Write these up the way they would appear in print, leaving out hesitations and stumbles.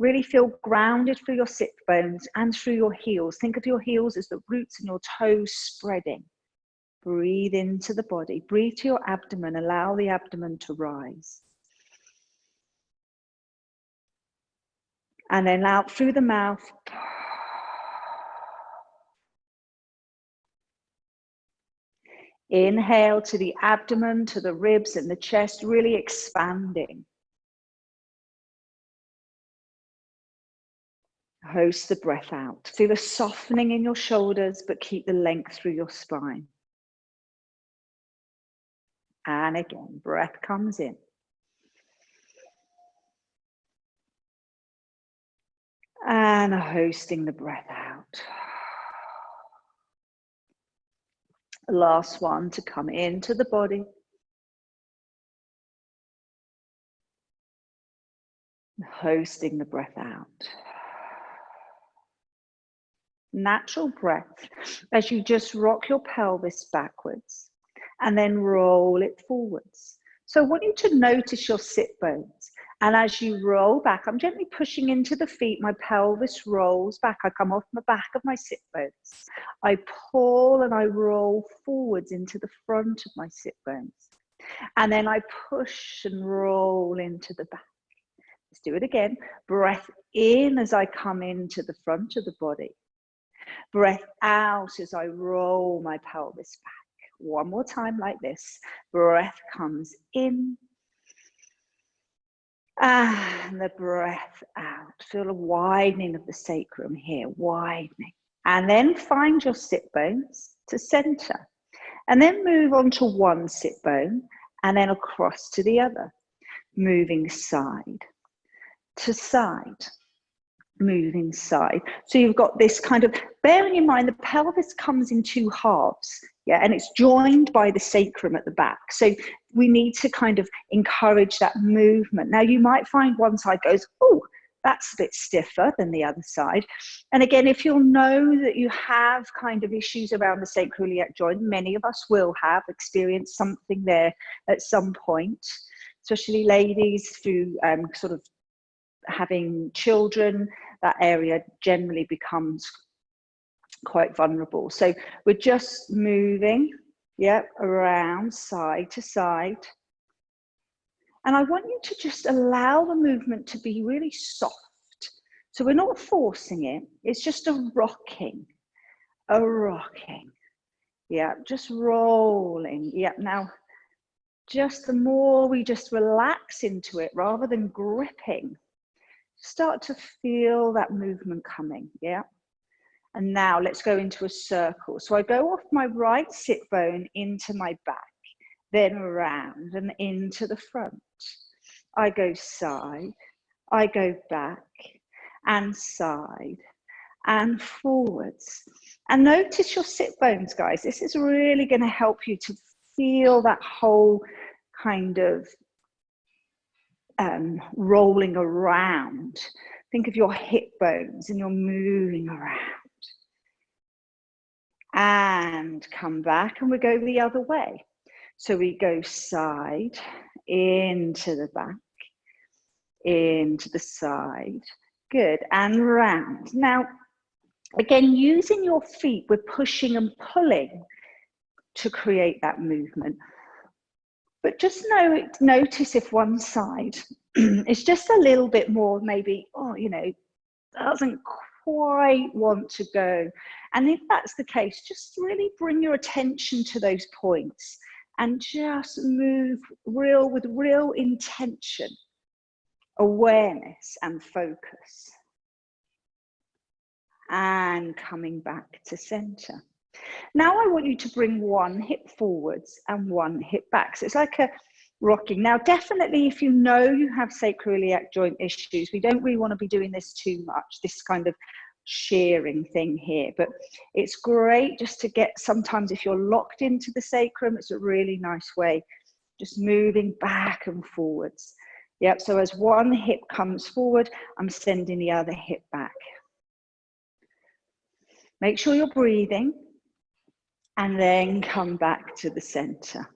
Really feel grounded through your sit bones and through your heels. Think of your heels as the roots and your toes spreading. Breathe into the body. Breathe to your abdomen. Allow the abdomen to rise. And then out through the mouth. Inhale to the abdomen, to the ribs and the chest, really expanding. Host the breath out. Feel a softening in your shoulders, but keep the length through your spine. And again, breath comes in. And hosting the breath out. Last one to come into the body. Hosting the breath out. Natural breath as you just rock your pelvis backwards and then roll it forwards. So I want you to notice your sit bones. And as you roll back, I'm gently pushing into the feet. My pelvis rolls back. I come off the back of my sit bones. I pull and I roll forwards into the front of my sit bones. And then I push and roll into the back. Let's do it again. Breath in as I come into the front of the body. Breath out as I roll my pelvis back. One more time like this. Breath comes in. And the breath out. Feel a widening of the sacrum here, widening. And then find your sit bones to center. And then move on to one sit bone and then across to the other. Moving side to side. Moving side. So you've got this kind of, bearing in mind the pelvis comes in two halves, yeah, and it's joined by the sacrum at the back. So we need to kind of encourage that movement. Now you might find one side goes, oh, that's a bit stiffer than the other side. And again, if you'll know that you have kind of issues around the sacroiliac joint, many of us will have experienced something there at some point, especially ladies through sort of having children, that area generally becomes quite vulnerable. So we're just moving, yeah, around side to side. And I want you to just allow the movement to be really soft. So we're not forcing it, it's just a rocking, yeah, just rolling, yeah. Now, just the more we just relax into it rather than gripping, start to feel that movement coming, yeah? And now let's go into a circle. So I go off my right sit bone into my back, then around and into the front. I go side, I go back and side and forwards. And notice your sit bones, guys. This is really going to help you to feel that whole kind of rolling around. Think of your hip bones and you're moving around. And come back and we go the other way. So we go side, into the back, into the side. Good, and round. Now, again, using your feet, we're pushing and pulling to create that movement. But just notice if one side is just a little bit more, maybe, oh, you know, doesn't quite want to go. And if that's the case, just really bring your attention to those points and just move with real intention, awareness and focus. And coming back to center. Now I want you to bring one hip forwards and one hip back. So it's like a rocking. Now, definitely if you know you have sacroiliac joint issues, we don't really want to be doing this too much, this kind of shearing thing here, but it's great just to get, sometimes if you're locked into the sacrum, it's a really nice way, just moving back and forwards. Yep, so as one hip comes forward, I'm sending the other hip back. Make sure you're breathing and then come back to the center.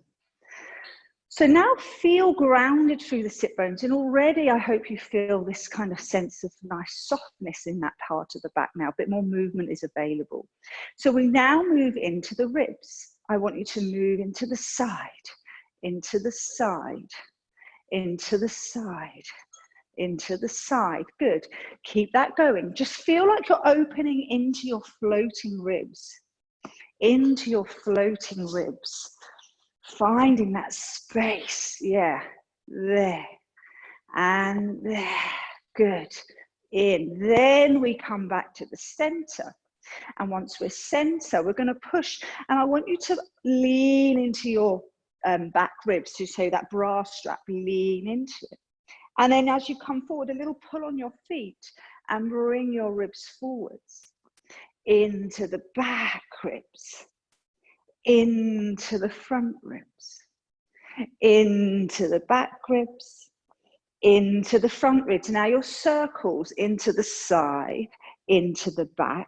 So now feel grounded through the sit bones, and already I hope you feel this kind of sense of nice softness in that part of the back now. A bit more movement is available. So we now move into the ribs. I want you to move into the side, into the side, into the side, into the side. Good. Keep that going. Just feel like you're opening into your floating ribs, into your floating ribs. Finding that space, yeah, there and there, good, in. Then we come back to the center, and once we're center, we're going to push, and I want you to lean into your back ribs, to say that bra strap, lean into it. And then as you come forward, a little pull on your feet and bring your ribs forwards into the back ribs, into the front ribs, into the back ribs, into the front ribs. Now your circles into the side, into the back,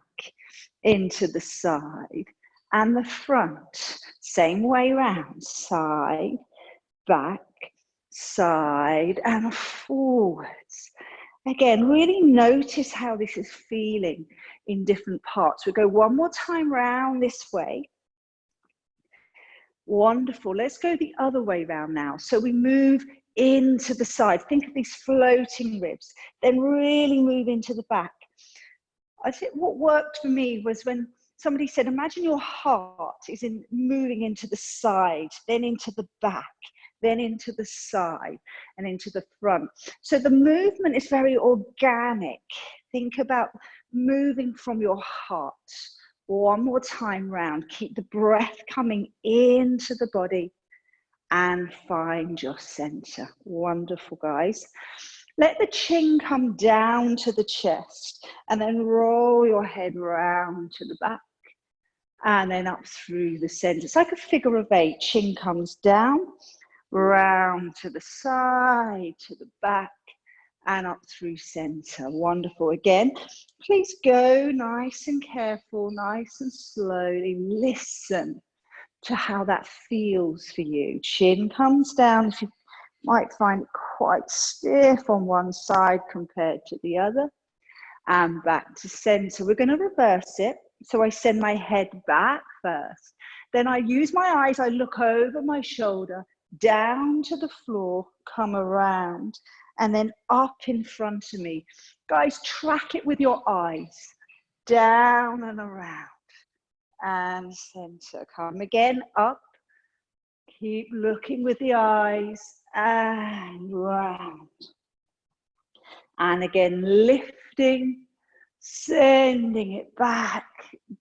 into the side and the front. Same way round, side, back, side and forwards. Again, really notice how this is feeling in different parts. We go one more time round this way. Wonderful. Let's go the other way round now. So we move into the side. Think of these floating ribs. Then really move into the back. I think what worked for me was when somebody said, imagine your heart is moving into the side, then into the back, then into the side and into the front. So the movement is very organic. Think about moving from your heart. One more time round. Keep the breath coming into the body and find your center. Wonderful, guys. Let the chin come down to the chest and then roll your head round to the back and then up through the center. It's like a figure of 8. Chin comes down, round to the side, to the back, and up through center. Wonderful. Again, please go nice and careful, nice and slowly. Listen to how that feels for you. Chin comes down. If you might find it quite stiff on one side compared to the other. And back to center. We're going to reverse it. So I send my head back first. Then I use my eyes. I look over my shoulder, down to the floor, come around, and then up in front of me. Guys, track it with your eyes. Down and around. And center. Come again, up. Keep looking with the eyes. And round. And again, lifting, sending it back,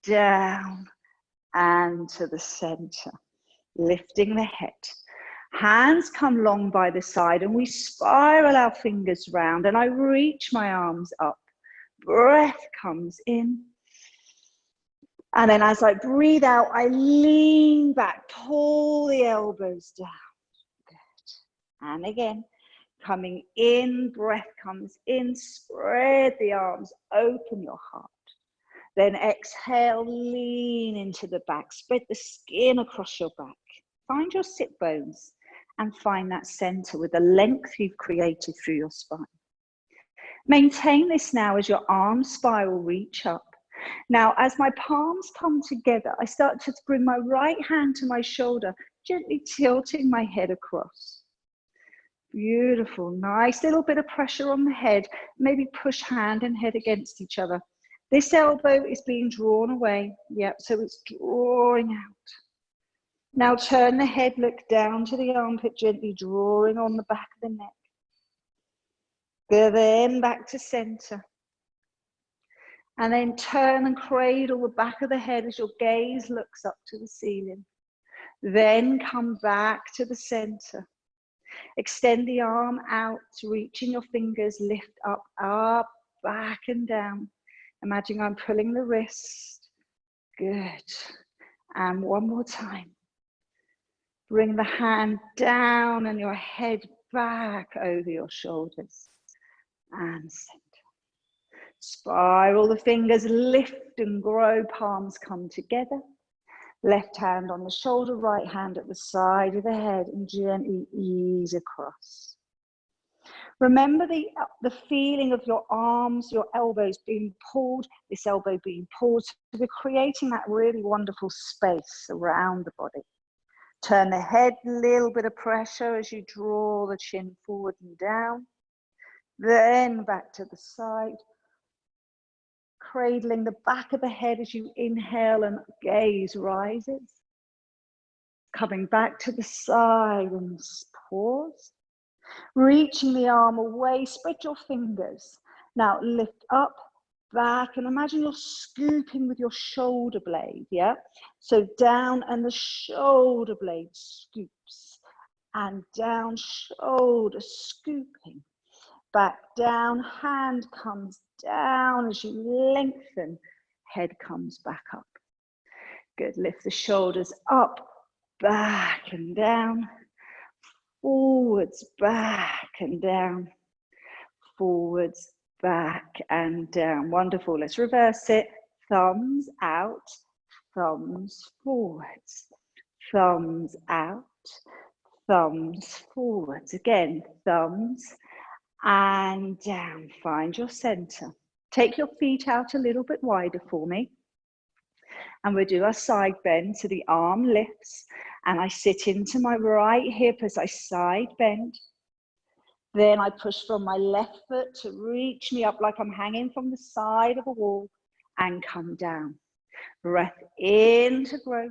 down, and to the center. Lifting the head. Hands come long by the side and we spiral our fingers round and I reach my arms up. Breath comes in. And then as I breathe out, I lean back, pull the elbows down. Good. And again, coming in, breath comes in, spread the arms, open your heart. Then exhale, lean into the back, spread the skin across your back. Find your sit bones and find that center with the length you've created through your spine. Maintain this now as your arms spiral, reach up. Now, as my palms come together, I start to bring my right hand to my shoulder, gently tilting my head across. Beautiful, nice little bit of pressure on the head. Maybe push hand and head against each other. This elbow is being drawn away. Yep, so it's drawing out. Now turn the head, look down to the armpit, gently drawing on the back of the neck. Go then back to center. And then turn and cradle the back of the head as your gaze looks up to the ceiling. Then come back to the center. Extend the arm out, reaching your fingers, lift up, up, back and down. Imagine I'm pulling the wrist. Good. And one more time. Bring the hand down and your head back over your shoulders. And center. Spiral the fingers, lift and grow, palms come together. Left hand on the shoulder, right hand at the side of the head, and gently ease across. Remember the feeling of your arms, your elbows being pulled, this elbow being pulled. So we're creating that really wonderful space around the body. Turn the head, a little bit of pressure as you draw the chin forward and down. Then back to the side. Cradling the back of the head as you inhale and gaze rises. Coming back to the side and pause. Reaching the arm away, spread your fingers. Now lift up, back, and imagine you're scooping with your shoulder blade, yeah? So down and the shoulder blade scoops. And down, shoulder scooping. Back down, hand comes down as you lengthen, head comes back up. Good, lift the shoulders up, back and down. Forwards, back and down, forwards, back and down. Wonderful. Let's reverse it. Thumbs out, thumbs forwards, thumbs out, thumbs forwards. Again, thumbs and down. Find your center. Take your feet out a little bit wider for me. And we'll do our side bend, so the arm lifts and I sit into my right hip as I side bend. Then I push from my left foot to reach me up like I'm hanging from the side of a wall and come down. Breath in to grow.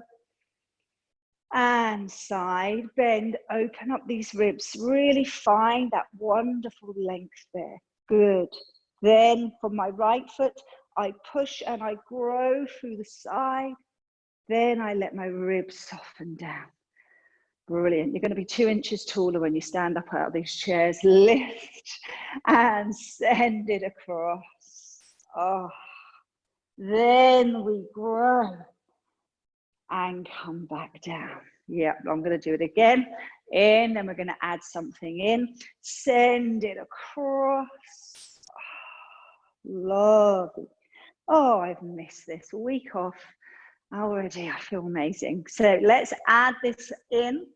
And side bend, open up these ribs. Really find that wonderful length there. Good. Then from my right foot, I push and I grow through the side. Then I let my ribs soften down. Brilliant. You're going to be 2 inches taller when you stand up out of these chairs. Lift and send it across. Oh. Then we grow and come back down. Yeah, I'm going to do it again. In, then we're going to add something in. Send it across. Oh, lovely. Oh, I've missed this week off already. I feel amazing. So let's add this in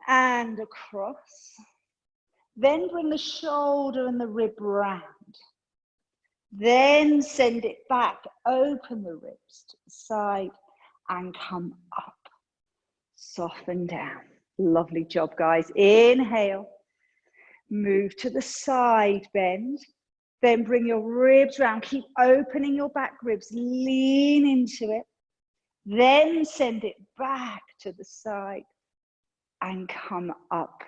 and across. Then bring the shoulder and the rib round. Then send it back. Open the ribs to the side and come up. Soften down. Lovely job, guys. Inhale. Move to the side bend. Then bring your ribs round. Keep opening your back ribs. Lean into it. Then send it back to the side and come up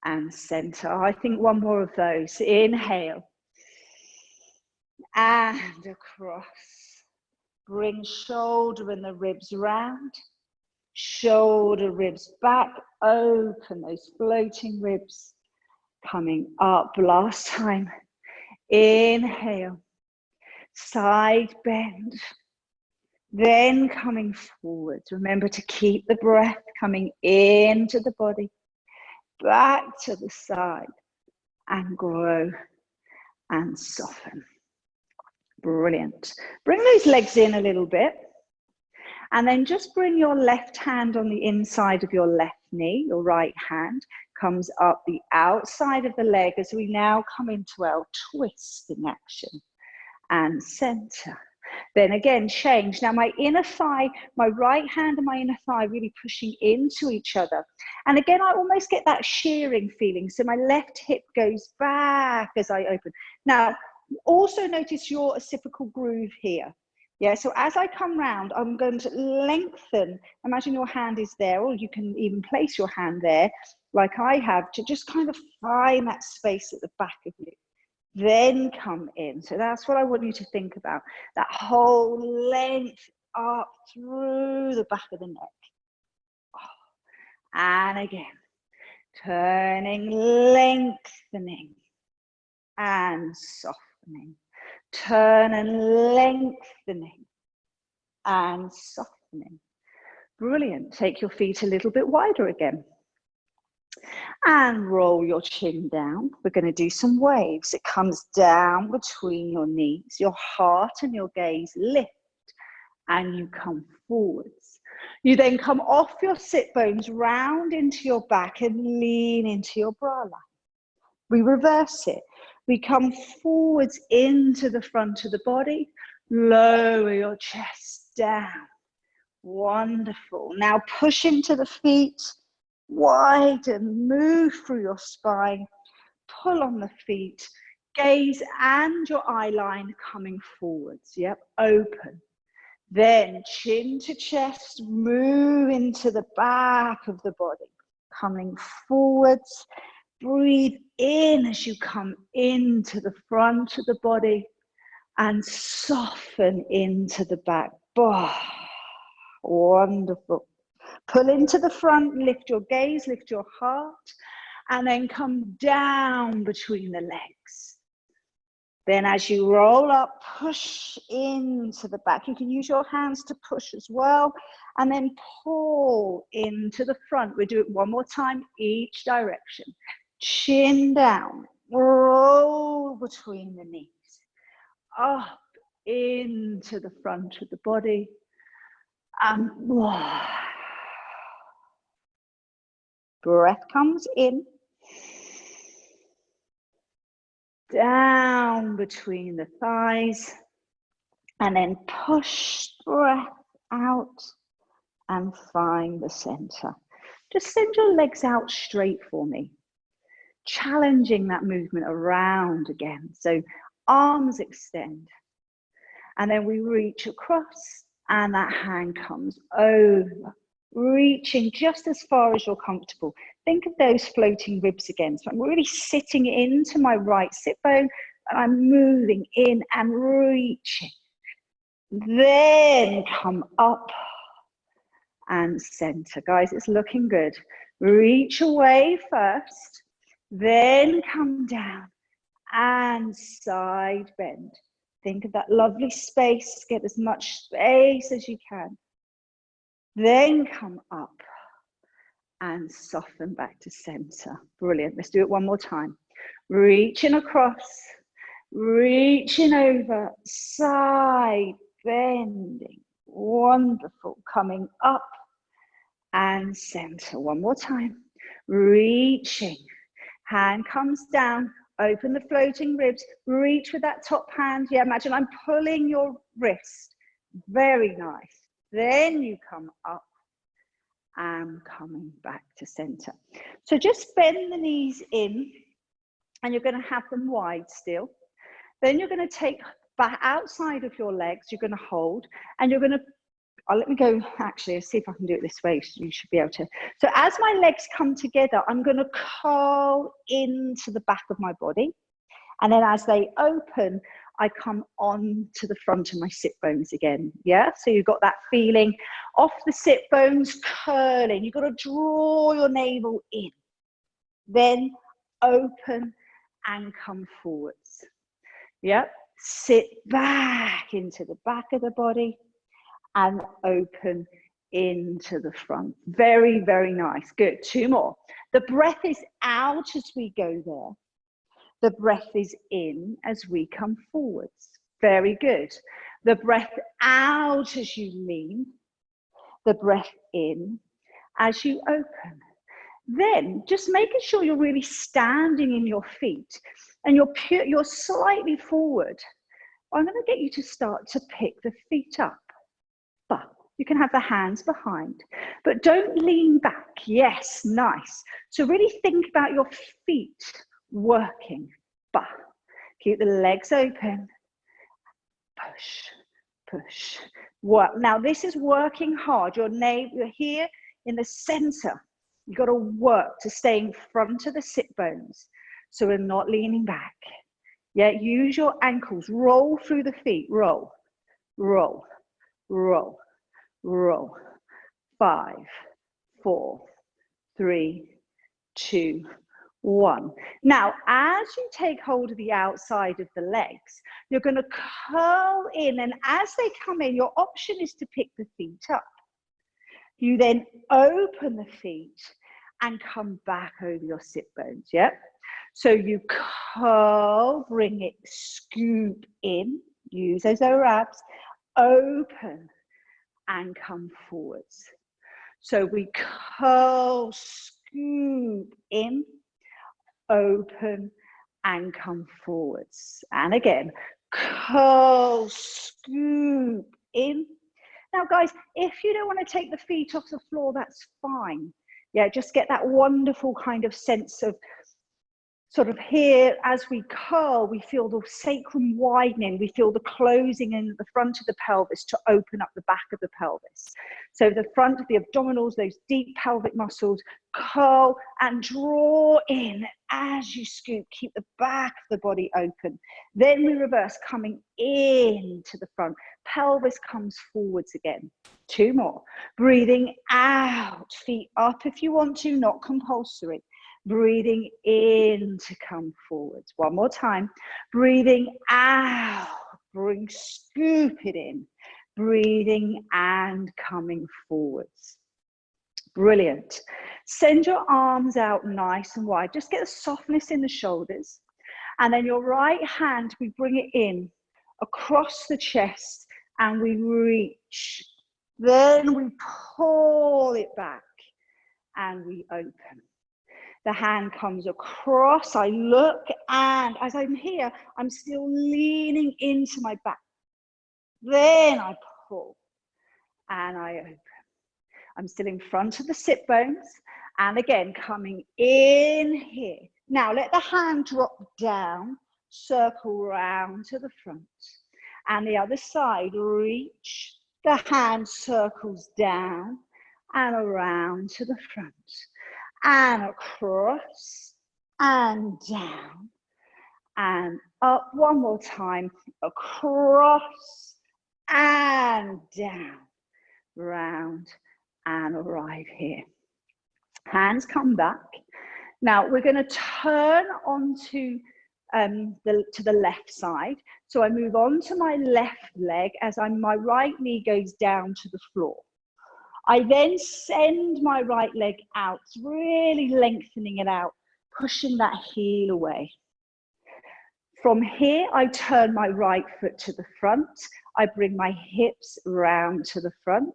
and center. I think one more of those. Inhale. And across. Bring shoulder and the ribs round. Shoulder, ribs back. Open those floating ribs. Coming up. Last time. Inhale. Side bend. Then coming forward. Remember to keep the breath coming into the body. Back to the side. And grow and soften. Brilliant. Bring those legs in a little bit. And then just bring your left hand on the inside of your left knee. Your right hand comes up the outside of the leg as we now come into our twist in action. And center. Then again, change. Now my inner thigh, my right hand and my inner thigh really pushing into each other. And again, I almost get that shearing feeling. So my left hip goes back as I open. Now, also notice your occipital groove here. Yeah, so as I come round, I'm going to lengthen. Imagine your hand is there, or you can even place your hand there, like I have, to just kind of find that space at the back of you. Then come in. So that's what I want you to think about. That whole length up through the back of the neck. Oh. And again, turning, lengthening, and softening. Turn and lengthening and softening. Brilliant. Take your feet a little bit wider again. And roll your chin down. We're going to do some waves. It comes down between your knees. Your heart and your gaze lift and you come forwards. You then come off your sit bones, round into your back and lean into your bra line. We reverse it. We come forwards into the front of the body, lower your chest down. Wonderful. Now push into the feet, widen, move through your spine, pull on the feet, gaze and your eye line coming forwards. Yep, open. Then chin to chest, move into the back of the body, coming forwards. Breathe in as you come into the front of the body and soften into the back. Oh, wonderful. Pull into the front, lift your gaze, lift your heart, and then come down between the legs. Then as you roll up, push into the back. You can use your hands to push as well. And then pull into the front. We'll do it one more time, each direction. Chin down, roll between the knees. Up into the front of the body. And breath comes in. Down between the thighs, and then push breath out and find the center. Just send your legs out straight for me, challenging that movement around again. So arms extend, and then we reach across, and that hand comes over, reaching just as far as you're comfortable. Think of those floating ribs again. So I'm really sitting into my right sit bone, and I'm moving in and reaching. Then come up and center. Guys, it's looking good. Reach away first, then come down and side bend. Think of that lovely space. Get as much space as you can. Then come up and soften back to center. Brilliant. Let's do it one more time. Reaching across, reaching over, side bending. Wonderful. Coming up and center. One more time. Reaching. Hand comes down. Open the floating ribs. Reach with that top hand. Yeah, imagine I'm pulling your wrist. Very nice. Then you come up and coming back to center. So just bend the knees in, and you're going to have them wide still. Then you're going to take back outside of your legs. You're going to hold, and you're going to, let me go, actually, see if I can do it this way. So you should be able to. So as my legs come together, I'm going to curl into the back of my body. And then as they open, I come on to the front of my sit bones again. Yeah, so you've got that feeling off the sit bones curling. You've got to draw your navel in. Then open and come forwards. Yeah, sit back into the back of the body and open into the front. Very, very nice. Good. Two more. The breath is out as we go there. The breath is in as we come forwards. Very good. The breath out as you lean. The breath in as you open. Then just making sure you're really standing in your feet and you're slightly forward. I'm going to get you to start to pick the feet up. But you can have the hands behind, but don't lean back. Yes, nice. So really think about your feet working. Bah. Keep the legs open. Push, push. Work. Now this is working hard. You're here in the center. You've got to work to stay in front of the sit bones. So we're not leaning back. Yeah, use your ankles. Roll through the feet. Roll, roll, roll, roll. 5, 4, 3, 2, 1. Now, as you take hold of the outside of the legs, you're going to curl in, and as they come in, your option is to pick the feet up. You then open the feet and come back over your sit bones, yeah? So you curl, bring it, scoop in, use those lower abs, open, and come forwards. So we curl, scoop in, open, and come forwards. And again, curl, scoop in. Now, guys, if you don't want to take the feet off the floor, that's fine. Yeah, just get that wonderful kind of sense of sort of here, as we curl, we feel the sacrum widening, we feel the closing in the front of the pelvis to open up the back of the pelvis. So the front of the abdominals, those deep pelvic muscles, curl and draw in as you scoop. Keep the back of the body open. Then we reverse, coming into the front. Pelvis comes forwards again. 2 more. Breathing out, feet up if you want to, not compulsory. Breathing in to come forwards. 1 more time. Breathing out. Bring, scoop it in. Breathing and coming forwards. Brilliant. Send your arms out nice and wide. Just get a softness in the shoulders. And then your right hand, we bring it in across the chest and we reach. Then we pull it back and we open. The hand comes across, I look, and as I'm here, I'm still leaning into my back. Then I pull and I open. I'm still in front of the sit bones, and again, coming in here. Now, let the hand drop down, circle round to the front. And the other side, reach. The hand circles down and around to the front. And across and down and up. 1 more time, across and down, round and arrive here. Hands come back. Now we're going to turn onto to the left side. So I move on to my left leg as my right knee goes down to the floor. I then send my right leg out, really lengthening it out, pushing that heel away. From here, I turn my right foot to the front. I bring my hips round to the front.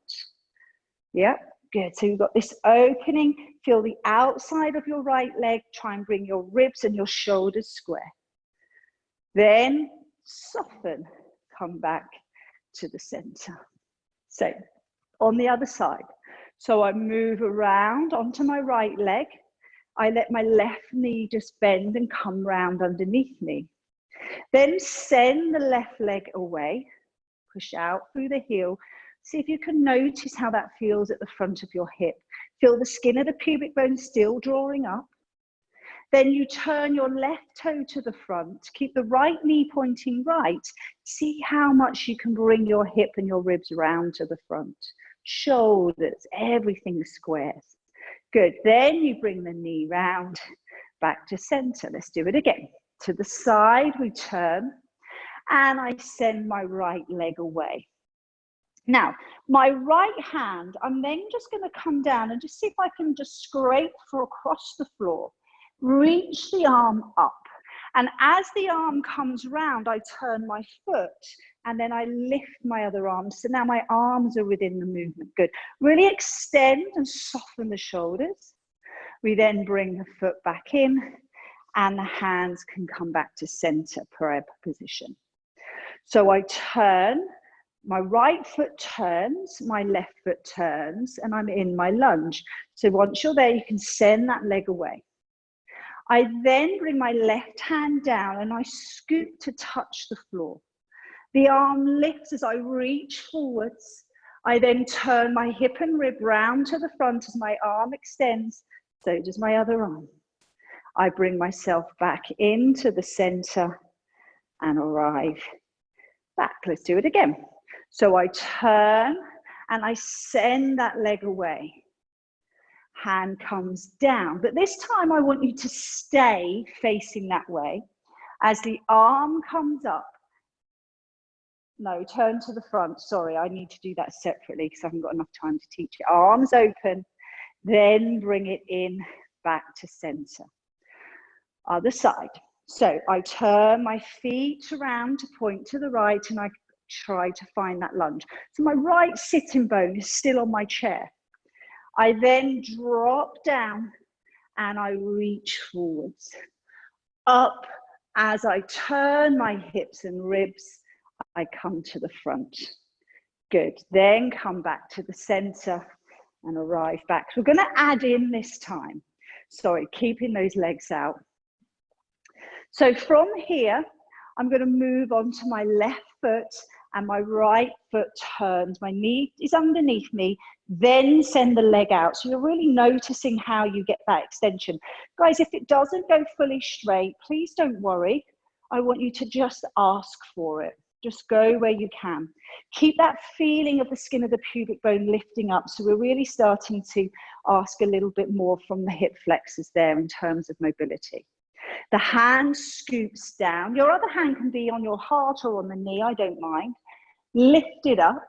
Yep, good. So you've got this opening. Feel the outside of your right leg. Try and bring your ribs and your shoulders square. Then soften, come back to the center. So on the other side. So I move around onto my right leg. I let my left knee just bend and come round underneath me. Then send the left leg away, push out through the heel. See if you can notice how that feels at the front of your hip. Feel the skin of the pubic bone still drawing up. Then you turn your left toe to the front, keep the right knee pointing right. See how much you can bring your hip and your ribs round to the front. Shoulders, everything squares. Good, then you bring the knee round, back to center. Let's do it again. To the side, we turn, and I send my right leg away. Now, my right hand, I'm then just gonna come down and just see if I can just scrape across the floor. Reach the arm up. And as the arm comes round, I turn my foot and then I lift my other arm. So now my arms are within the movement. Good. Really extend and soften the shoulders. We then bring the foot back in and the hands can come back to center, prayer position. So I turn, my right foot turns, my left foot turns, and I'm in my lunge. So once you're there, you can send that leg away. I then bring my left hand down and I scoop to touch the floor. The arm lifts as I reach forwards. I then turn my hip and rib round to the front as my arm extends. So does my other arm. I bring myself back into the center and arrive back. Let's do it again. So I turn and I send that leg away. Hand comes down, but this time I want you to stay facing that way. As the arm comes up, no, turn to the front. Sorry, I need to do that separately because I haven't got enough time to teach it. Arms open, then bring it in back to center. Other side. So I turn my feet around to point to the right and I try to find that lunge. So my right sitting bone is still on my chair. I then drop down and I reach forwards. Up as I turn my hips and ribs, I come to the front. Good. Then come back to the center and arrive back. So we're going to add in this time. Sorry, keeping those legs out. So from here, I'm going to move on to my left foot and my right foot turns. My knee is underneath me, then send the leg out. So you're really noticing how you get that extension. Guys, if it doesn't go fully straight, please don't worry. I want you to just ask for it. Just go where you can. Keep that feeling of the skin of the pubic bone lifting up. So we're really starting to ask a little bit more from the hip flexors there in terms of mobility. The hand scoops down. Your other hand can be on your heart or on the knee, I don't mind. Lift it up,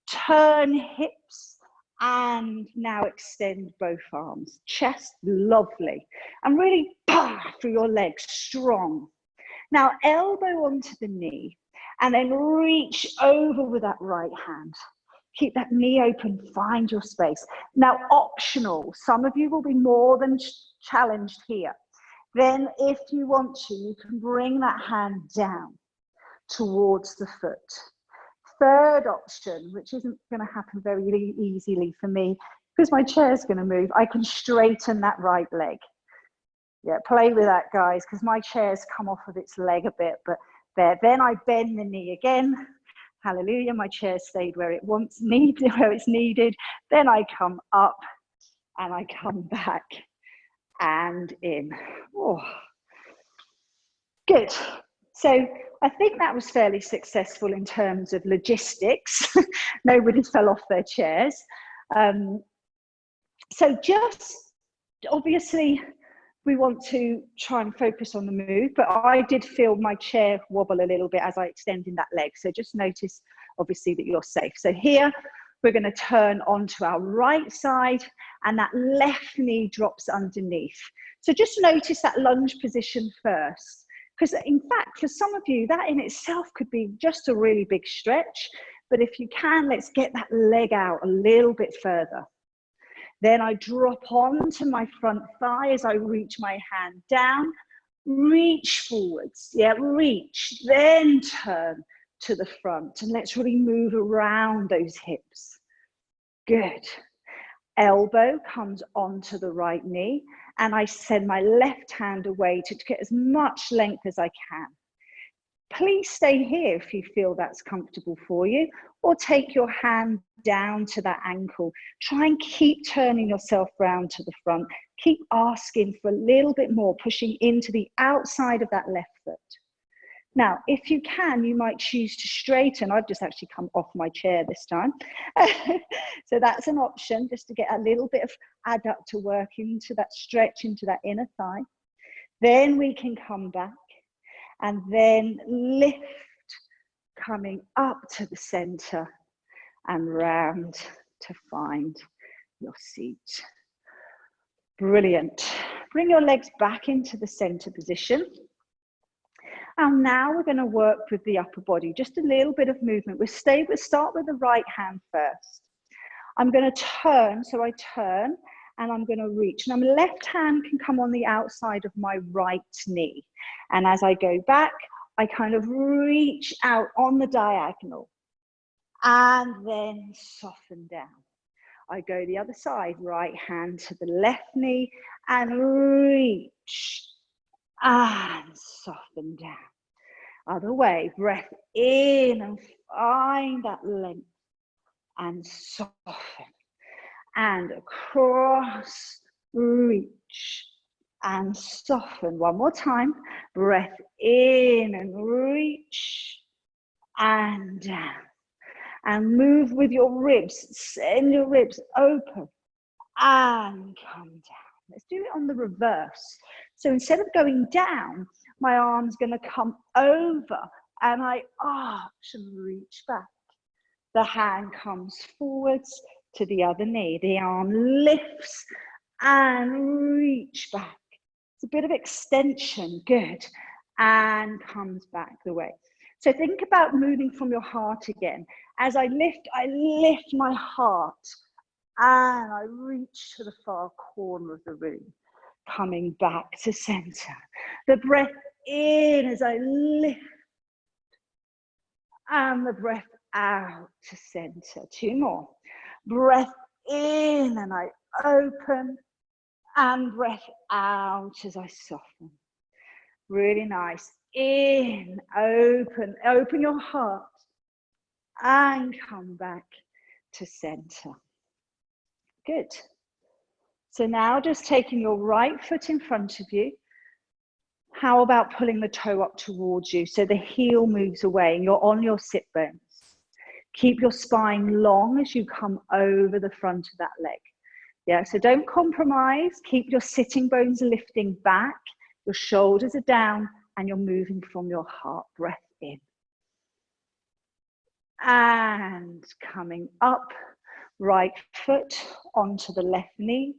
turn hips, and now extend both arms. Chest, lovely. And really through your legs, strong. Now elbow onto the knee, and then reach over with that right hand. Keep that knee open, find your space. Now optional, some of you will be more than challenged here. Then if you want to, you can bring that hand down towards the foot. Third option, which isn't going to happen very easily for me, because my chair is going to move, I can straighten that right leg. Yeah, play with that, guys, because my chair's come off of its leg a bit, but there. Then I bend the knee again. Hallelujah, my chair stayed where it's needed. Then I come up and I come back and in. Oh, good. So I think that was fairly successful in terms of logistics. Nobody fell off their chairs. So just obviously we want to try and focus on the move, but I did feel my chair wobble a little bit as I extended that leg. So just notice obviously that you're safe. So here we're going to turn onto our right side and that left knee drops underneath. So just notice that lunge position first, because in fact, for some of you, that in itself could be just a really big stretch. But if you can, let's get that leg out a little bit further. Then I drop onto my front thigh as I reach my hand down, reach forwards, yeah, reach, then turn to the front. And let's really move around those hips. Good. Elbow comes onto the right knee and I send my left hand away to get as much length as I can. Please stay here if you feel that's comfortable for you, or take your hand down to that ankle. Try and keep turning yourself round to the front. Keep asking for a little bit more, pushing into the outside of that left foot. Now, if you can, you might choose to straighten. I've just actually come off my chair this time. So that's an option, just to get a little bit of adductor work into that stretch, into that inner thigh. Then we can come back and then lift, coming up to the center and round to find your seat. Brilliant. Bring your legs back into the center position. And now we're going to work with the upper body, just a little bit of movement. We'll start with the right hand first. I'm going to turn, so I turn and I'm going to reach. Now my left hand can come on the outside of my right knee. And as I go back, I kind of reach out on the diagonal and then soften down. I go the other side, right hand to the left knee and reach and soften down. Other way, breath in and find that length and soften. And across, reach and soften. One more time, breath in and reach and down. And move with your ribs, send your ribs open and come down. Let's do it on the reverse. So instead of going down, my arm's going to come over and I arch and reach back. The hand comes forwards to the other knee. The arm lifts and reach back. It's a bit of extension, good. And comes back the way. So think about moving from your heart again. As I lift my heart and I reach to the far corner of the room, coming back to center. The breath in as I lift and the breath out to center. 2 more. Breath in and I open and breath out as I soften. Really nice. In, open your heart and come back to center. Good. So now just taking your right foot in front of you. How about pulling the toe up towards you so the heel moves away and you're on your sit bones. Keep your spine long as you come over the front of that leg. Yeah, so don't compromise. Keep your sitting bones lifting back. Your shoulders are down and you're moving from your heart. Breath in. And coming up, right foot onto the left knee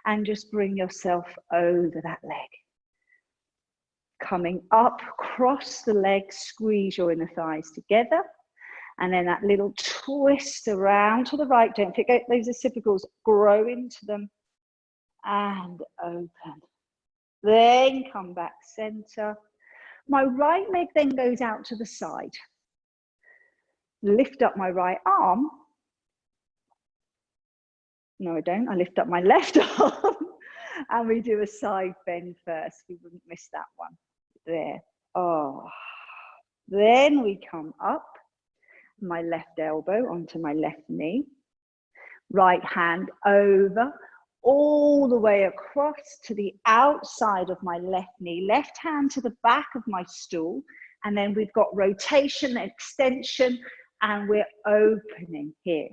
and just bring yourself over that leg. Coming up, cross the legs, squeeze your inner thighs together. And then that little twist around to the right. Don't forget those occipitals, grow into them and open. Then come back center. My right leg then goes out to the side. Lift up my right arm. No, I don't. I lift up my left arm. And we do a side bend first. We wouldn't miss that one. There. Oh. Then we come up. My left elbow onto my left knee. Right hand over. All the way across to the outside of my left knee. Left hand to the back of my stool. And then we've got rotation, extension. And we're opening here.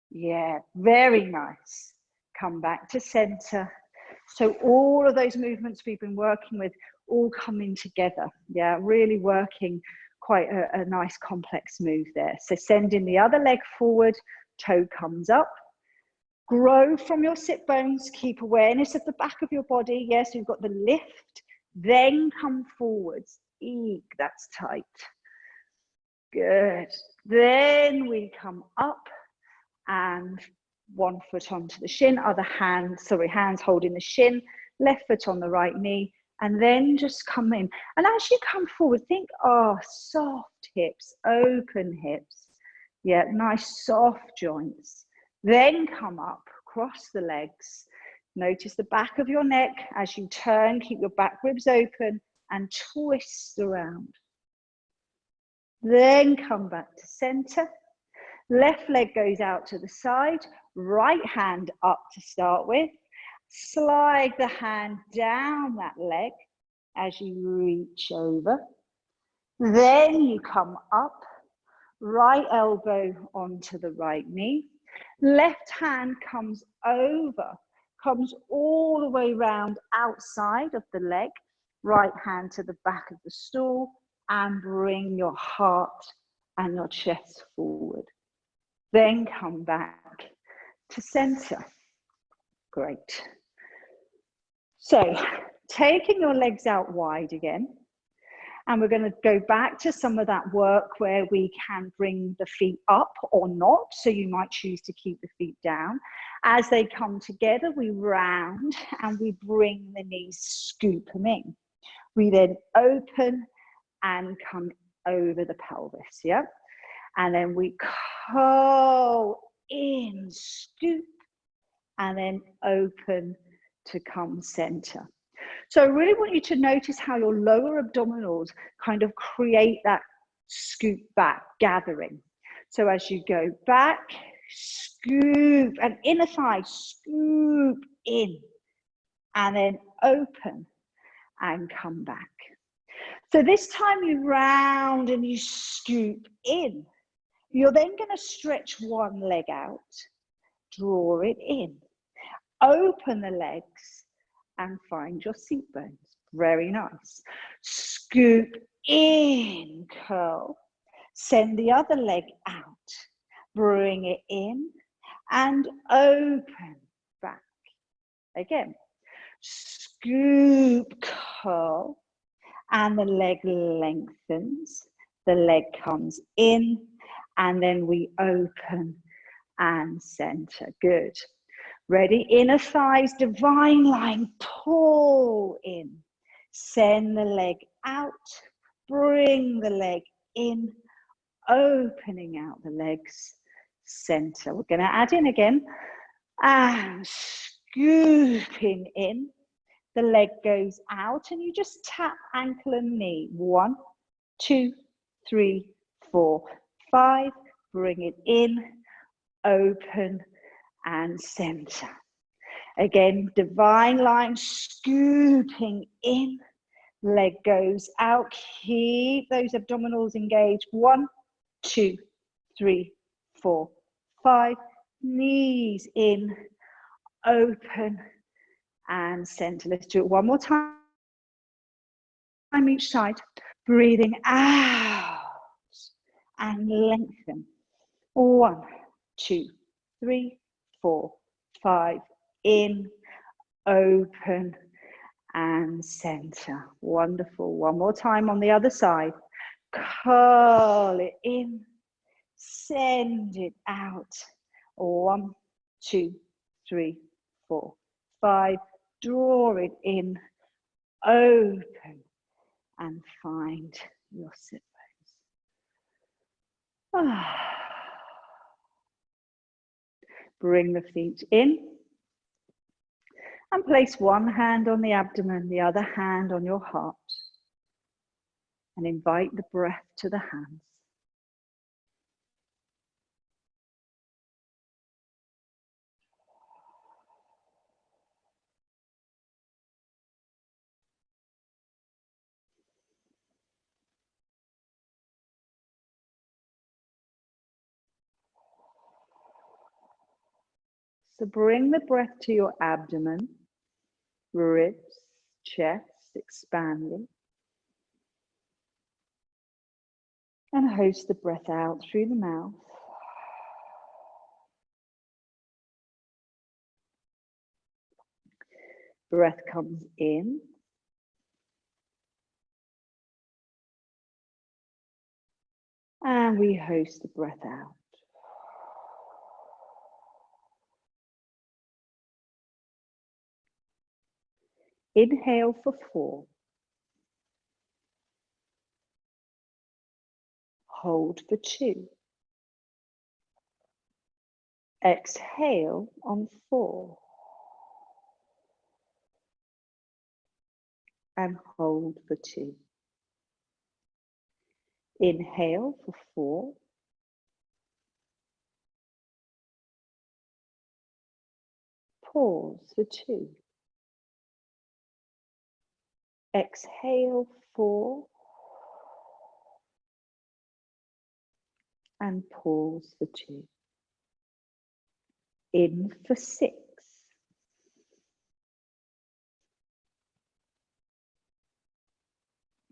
Yeah, very nice. Come back to center. So all of those movements we've been working with all coming together. Yeah, really working quite a nice complex move there. So sending the other leg forward, toe comes up. Grow from your sit bones, keep awareness of the back of your body. Yes, you've got the lift, then come forwards. Eek, that's tight. Good. Then we come up and one foot onto the shin, other hand, hands holding the shin, left foot on the right knee, and then just come in. And as you come forward, think, oh, soft hips, open hips. Yeah, nice soft joints. Then come up, cross the legs. Notice the back of your neck as you turn, keep your back ribs open and twist around. Then come back to center. Left leg goes out to the side, right hand up to start with. Slide the hand down that leg as you reach over. Then you come up, right elbow onto the right knee. Left hand comes over, comes all the way round outside of the leg. Right hand to the back of the stool and bring your heart and your chest forward. Then come back to center. Great. So taking your legs out wide again, and we're going to go back to some of that work where we can bring the feet up or not. So you might choose to keep the feet down. As they come together, we round and we bring the knees, scoop them in. We then open and come over the pelvis, yeah? And then we curl in, scoop, and then open to come center. So I really want you to notice how your lower abdominals kind of create that scoop back, gathering. So as you go back, scoop, and inner thigh, scoop in, and then open and come back. So this time you round and you scoop in. You're then going to stretch one leg out, draw it in, open the legs and find your seat bones. Very nice. Scoop in, curl, send the other leg out, bring it in and open back. Again, scoop, curl, and the leg lengthens, The leg comes in, and then we open and center. Good. Ready? Inner thighs, divine line, pull in. Send the leg out, bring the leg in, opening out the legs, center. We're going to add in again, and scooping in. The leg goes out, and you just tap ankle and knee. 1, 2, 3, 4, 5. Bring it in, open, and center. Again, divine line, scooping in. Leg goes out. Keep those abdominals engaged. 1, 2, 3, 4, 5. Knees in, open, and center. Let's do it one more time each side. Breathing out and lengthen. 1, 2, 3, 4, 5. In, open, and center. Wonderful. One more time on the other side. Curl it in, send it out. 1, 2, 3, 4, 5. Draw it in, open, and find your sit bones. Bring the feet in and place one hand on the abdomen, the other hand on your heart, and invite the breath to the hands. So bring the breath to your abdomen, ribs, chest, expanding. And host the breath out through the mouth. Breath comes in. And we host the breath out. Inhale for 4. Hold for 2. Exhale on 4. And hold for 2. Inhale for 4. Pause for 2. Exhale 4. And pause for 2. In for 6.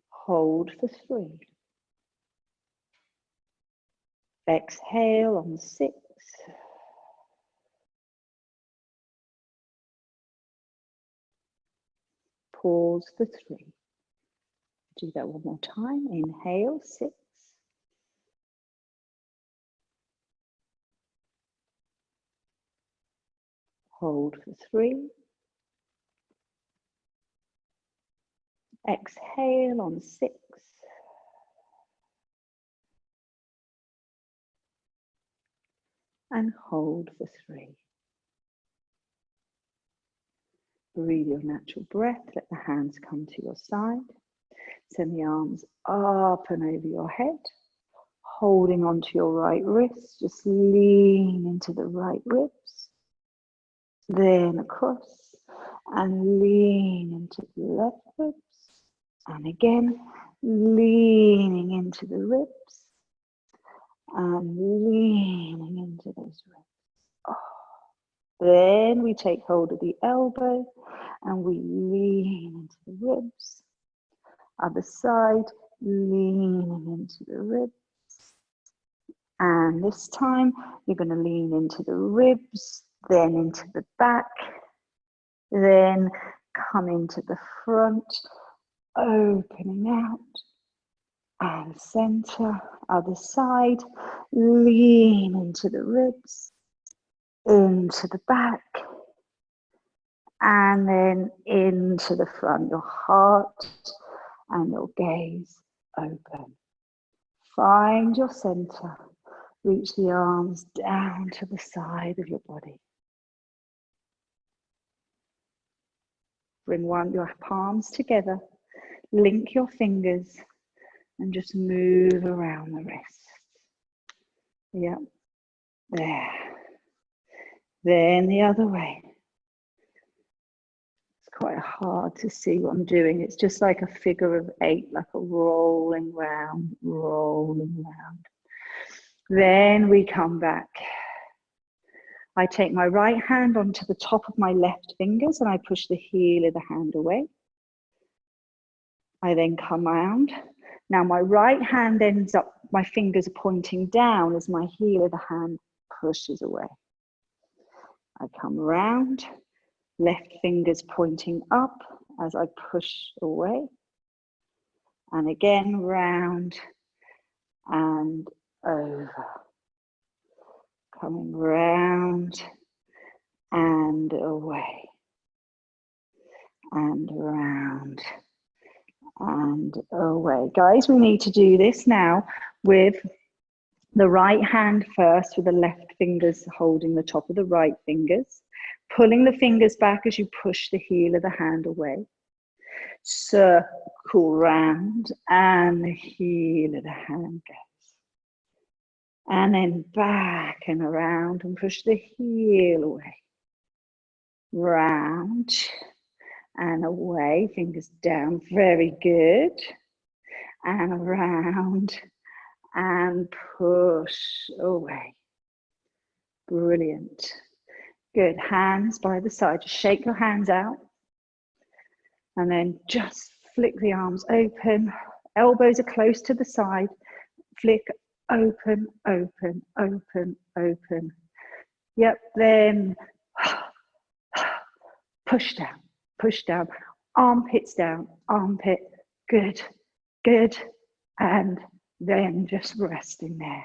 Hold for 3. Exhale on 6. Pause for 3. Do that one more time. Inhale, 6. Hold for 3. Exhale on 6. And hold for 3. Breathe your natural breath. Let the hands come to your side. Send the arms up and over your head. Holding onto your right wrist. Just lean into the right ribs. Then across. And lean into the left ribs. And again, leaning into the ribs. And leaning into those ribs. Oh. Then we take hold of the elbow and we lean into the ribs. Other side, leaning into the ribs. And this time, you're going to lean into the ribs, then into the back, then come into the front, opening out, and center, other side. Lean into the ribs, into the back, and then into the front. Your heart and your gaze open. Find your center. Reach the arms down to the side of your body. Bring your palms together. Link your fingers and just move around the wrist. Yep, there. Then the other way. It's quite hard to see what I'm doing. It's just like a figure of 8, like a rolling round, rolling round. Then we come back. I take my right hand onto the top of my left fingers and I push the heel of the hand away. I then come round. Now my right hand ends up, my fingers are pointing down as my heel of the hand pushes away. I come round, left fingers pointing up as I push away. And again, round and over. Coming round and away. And round and away. Guys, we need to do this now with the right hand first, with the left fingers holding the top of the right fingers, pulling the fingers back as you push the heel of the hand away. Circle round and the heel of the hand goes. And then back and around and push the heel away. Round and away, fingers down, very good. And around and push away. Brilliant. Good, hands by the side, just shake your hands out. And then just flick the arms open, elbows are close to the side, flick open, open, open, open. Yep, then push down, armpits down, armpit, good, good. And then just resting there.